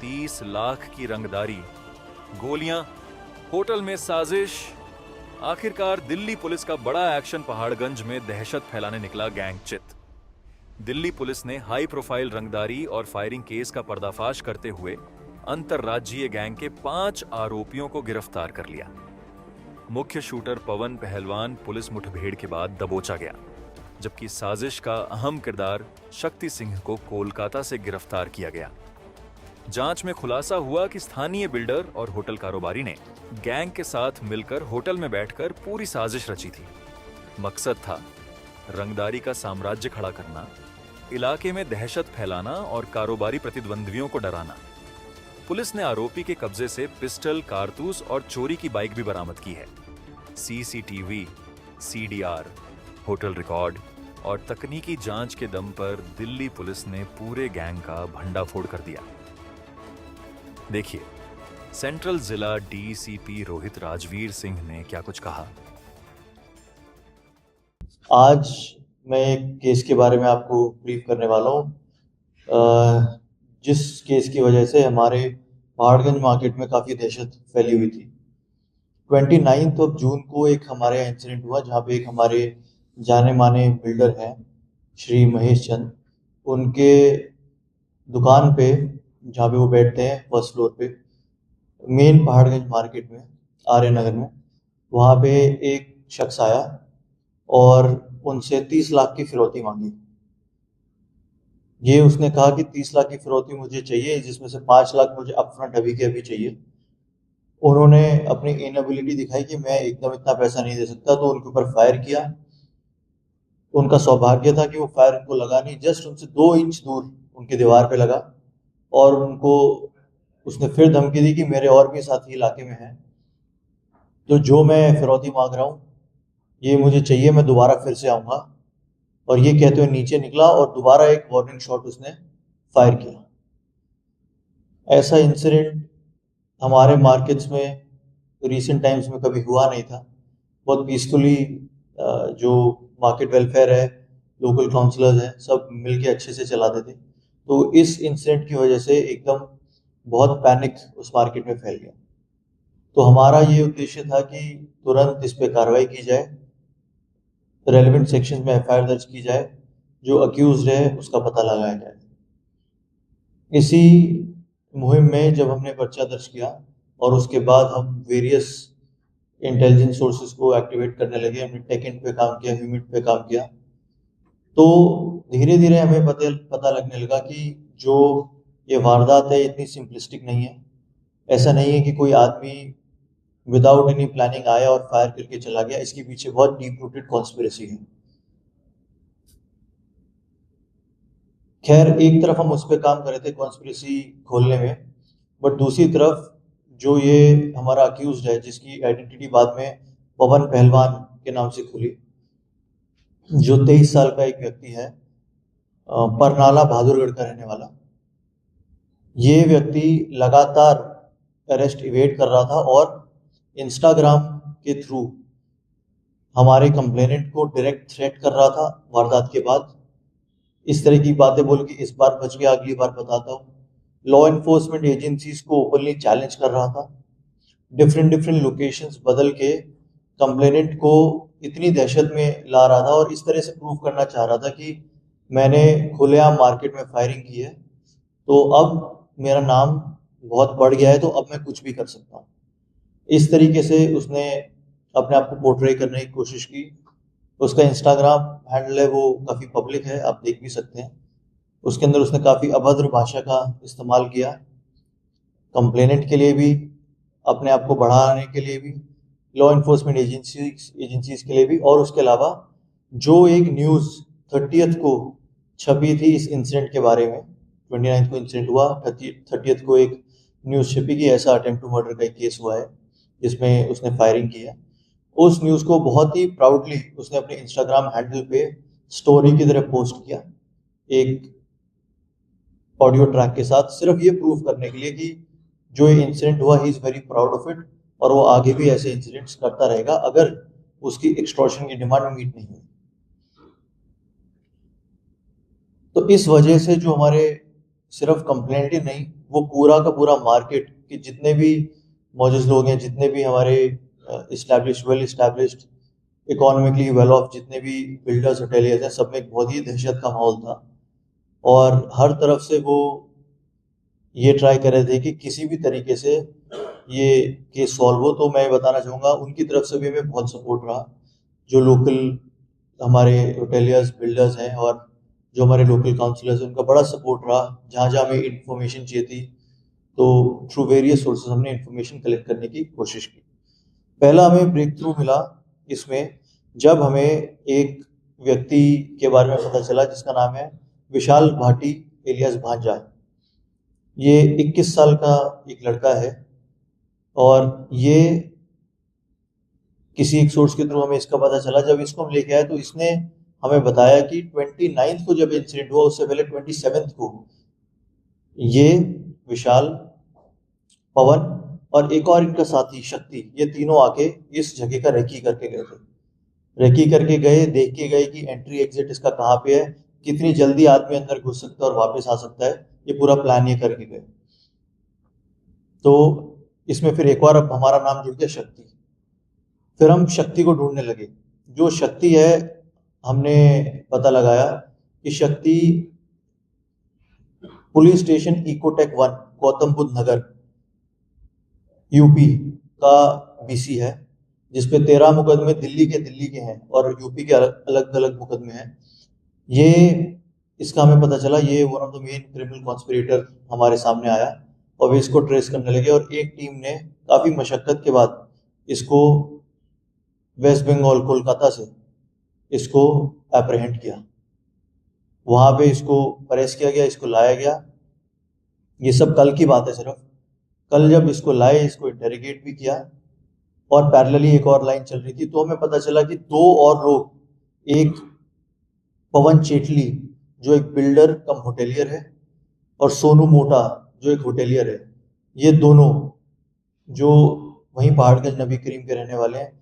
30 लाख की रंगदारी, गोलियां, होटल में साजिश। आखिरकार दिल्ली पुलिस का बड़ा एक्शन पहाड़गंज में दहशत फैलाने निकला गैंग चित। दिल्ली पुलिस ने हाई प्रोफाइल रंगदारी और फायरिंग केस का पर्दाफाश करते हुए अंतरराज्यीय गैंग के 5 आरोपियों को गिरफ्तार कर लिया। मुख्य शूटर पवन पहलवान पुलिस मुठभेड़ के बाद दबोचा गया, जबकि साजिश का अहम किरदार शक्ति सिंह को कोलकाता से गिरफ्तार किया गया। जांच में खुलासा हुआ कि स्थानीय बिल्डर और होटल कारोबारी ने गैंग के साथ मिलकर होटल में बैठकर पूरी साजिश रची थी। मकसद था रंगदारी का साम्राज्य खड़ा करना, इलाके में दहशत फैलाना और कारोबारी प्रतिद्वंद्वियों को डराना। पुलिस ने आरोपी के कब्जे से पिस्टल, कारतूस और चोरी की बाइक भी बरामद की है। सीसीटीवी, सीडीआर, होटल रिकॉर्ड और तकनीकी जांच के दम पर दिल्ली पुलिस ने पूरे गैंग का भंडाफोड़ कर दिया। देखिए, सेंट्रल जिला डीसीपी रोहित राजवीर सिंह ने क्या कुछ कहा। आज मैं एक केस के बारे में आपको ब्रीफ करने वाला हूँ, जिस केस की वजह से हमारे पहाड़गंज मार्केट में काफ़ी दहशत फैली हुई थी। 29 जून को एक हमारे यहाँ इंसिडेंट हुआ जहाँ पे एक हमारे जाने माने बिल्डर हैं श्री महेश चंद, उनके दुकान पे जहाँ पे वो बैठते हैं फर्स्ट फ्लोर पे मेन पहाड़गंज मार्केट में आर्य नगर में, वहाँ पे एक शख्स आया और उनसे 30 लाख की फिरौती मांगी। ये उसने कहा कि 30 लाख की फिरौती मुझे चाहिए, जिसमें से 5 लाख मुझे अपफ्रंट अभी के अभी चाहिए। उन्होंने अपनी इनएबिलिटी दिखाई कि मैं एकदम इतना पैसा नहीं दे सकता, तो उनके ऊपर फायर किया। उनका सौभाग्य था कि वो फायर उनको लगा नहीं, जस्ट उनसे 2 इंच दूर उनकी दीवार पे लगा और उनको उसने फिर धमकी दी कि मेरे और भी साथी इलाके में हैं, तो जो मैं फिरौती मांग रहा हूँ ये मुझे चाहिए, मैं दोबारा फिर से आऊँगा। और ये कहते हुए नीचे निकला और दोबारा एक वार्निंग शॉट उसने फायर किया। ऐसा इंसिडेंट हमारे मार्केट्स में रीसेंट टाइम्स में कभी हुआ नहीं था। बहुत पीसफुली जो मार्केट वेलफेयर है, लोकल काउंसलर्स हैं, सब मिलके अच्छे से चलाते थे। तो इस इंसिडेंट की वजह से एकदम बहुत पैनिक उस मार्केट में फैल गया। तो हमारा ये उद्देश्य था कि तुरंत इस पर कार्रवाई की जाए, रेलेवेंट सेक्शन में एफआईआर दर्ज की जाए, जो अक्यूज्ड है उसका पता लगाया जाए। इसी मुहिम में जब हमने पर्चा दर्ज किया और उसके बाद हम वेरियस इंटेलिजेंस सोर्सेज को एक्टिवेट करने लगे, हमने टेकेंट पे काम किया, ह्यूमिट पे काम किया, तो धीरे धीरे हमें पता लगने लगा कि जो ये वारदात है इतनी सिंपलिस्टिक नहीं है। ऐसा नहीं है कि कोई आदमी विदाउट एनी प्लानिंग आया और फायर करके चला गया। इसके पीछे बहुत डीप रूटेड कॉन्स्पिरेसी है। खैर, एक तरफ हम उस पर काम कर रहे थे कॉन्स्पिरेसी खोलने में, बट दूसरी तरफ जो ये हमारा अक्यूज्ड है, जिसकी आइडेंटिटी बाद में पवन पहलवान के नाम से खुली, जो 23 साल का एक व्यक्ति है, परनाला बहादुरगढ़ का रहने वाला, ये व्यक्ति लगातार अरेस्ट इवेट कर रहा था और इंस्टाग्राम के थ्रू हमारे कंप्लेनेंट को डायरेक्ट थ्रेट कर रहा था वारदात के बाद। इस तरह की बातें बोल के इस बार बच गया, अगली बार बताता हूँ। लॉ एनफोर्समेंट एजेंसीज को ओपनली चैलेंज कर रहा था, डिफरेंट लोकेशंस बदल के कंप्लेनेंट को इतनी दहशत में ला रहा था और इस तरह से प्रूव करना चाह रहा था कि मैंने खुलेआम मार्केट में फायरिंग की है, तो अब मेरा नाम बहुत बढ़ गया है, तो अब मैं कुछ भी कर सकता हूँ। इस तरीके से उसने अपने आप को पोर्ट्रे करने की कोशिश की। उसका इंस्टाग्राम हैंडल है, वो काफ़ी पब्लिक है, आप देख भी सकते हैं। उसके अंदर उसने काफ़ी अभद्र भाषा का इस्तेमाल किया, कंप्लेनेंट के लिए भी, अपने आप को बढ़ाने के लिए भी, लॉ इन्फोर्समेंट एजेंसीज के लिए भी। और उसके अलावा जो एक न्यूज़ 30th को छपी थी इस इंसिडेंट के बारे में, 29 को इंसिडेंट हुआ, 30th को एक न्यूज़ छपी कि ऐसा अटेम्प्ट टू मर्डर का एक केस हुआ है जिसमें उसने फायरिंग की है। उस न्यूज़ को बहुत ही प्राउडली उसने अपने इंस्टाग्राम हैंडल पे स्टोरी की तरह पोस्ट किया, एक ऑडियो ट्रैक के साथ, सिर्फ ये प्रूव करने के लिए कि जो ये इंसिडेंट हुआ, he is very proud of it, और वो आगे भी ऐसे इंसिडेंट्स करता रहेगा अगर उसकी एक्सटॉर्शन की डिमांड मीट नहीं हुई। तो इस वजह से जो हमारे सिर्फ कंप्लेंट ही नहीं वो पूरा का पूरा मार्केट कि जितने भी मौजूद लोग हैं, जितने भी हमारे well established economically well of जितने भी बिल्डर्स होटेलियर्स हैं, सब में एक बहुत ही दहशत का माहौल था। और हर तरफ से वो ये ट्राई कर रहे थे कि किसी भी तरीके से ये केस सॉल्व हो। तो मैं बताना चाहूँगा उनकी तरफ से भी हमें बहुत सपोर्ट रहा। जो लोकल हमारे होटेलियर्स बिल्डर्स हैं और जो हमारे लोकल काउंसिलर्स हैं, उनका बड़ा सपोर्ट रहा। जहाँ जहाँ हमें इंफॉर्मेशन चाहिए थी, तो थ्रू वेरियस सोर्सेज हमने इंफॉर्मेशन कलेक्ट करने की कोशिश की। पहला हमें ब्रेक थ्रू मिला इसमें जब हमें एक व्यक्ति के बारे में पता चला जिसका नाम है विशाल भाटी एलियास भांजा। ये 21 साल का एक लड़का है और ये किसी एक सोर्स के थ्रू हमें इसका पता चला। जब इसको हम लेके आए तो इसने हमें बताया कि 29 को जब इंसिडेंट हुआ उससे पहले 27 को ये विशाल, पवन और एक और इनका साथी शक्ति, ये तीनों आके इस जगह का रेकी करके गए थे। रेकी करके गए, देख के गए कि एंट्री एग्जिट इसका कहाँ पे है, कितनी जल्दी आदमी अंदर घुस सकता है और वापस आ सकता है। ये पूरा प्लान ये करके गए। तो इसमें फिर एक और अब हमारा नाम जुड़ गया शक्ति। फिर हम शक्ति को ढूंढने लगे। जो शक्ति है, हमने पता लगाया कि Shakti police station Ecotech 1 Gautam Buddha Nagar UP का बीसी है, जिसपे 13 मुकदमे दिल्ली के हैं और यूपी के अलग अलग मुकदमे हैं। ये इसका हमें पता चला ये one of the main criminal conspirator हमारे सामने आया और वे इसको ट्रेस करने लगे। और एक टीम ने काफी मशक्कत के बाद इसको वेस्ट बंगाल कोलकाता से इसको एप्रहेंड किया। वहां पे इसको अरेस्ट किया गया, इसको लाया गया। ये सब कल की बात है सिर्फ। कल जब इसको लाए, इसको इंटेरोगेट भी किया और पैरेलली एक और लाइन चल रही थी, तो हमें पता चला कि दो और लोग, एक पवन चेटली जो एक बिल्डर कम होटेलियर है और सोनू मोटा जो एक होटेलियर है, ये दोनों जो वहीं पहाड़गंज नबी करीम के रहने वाले हैं,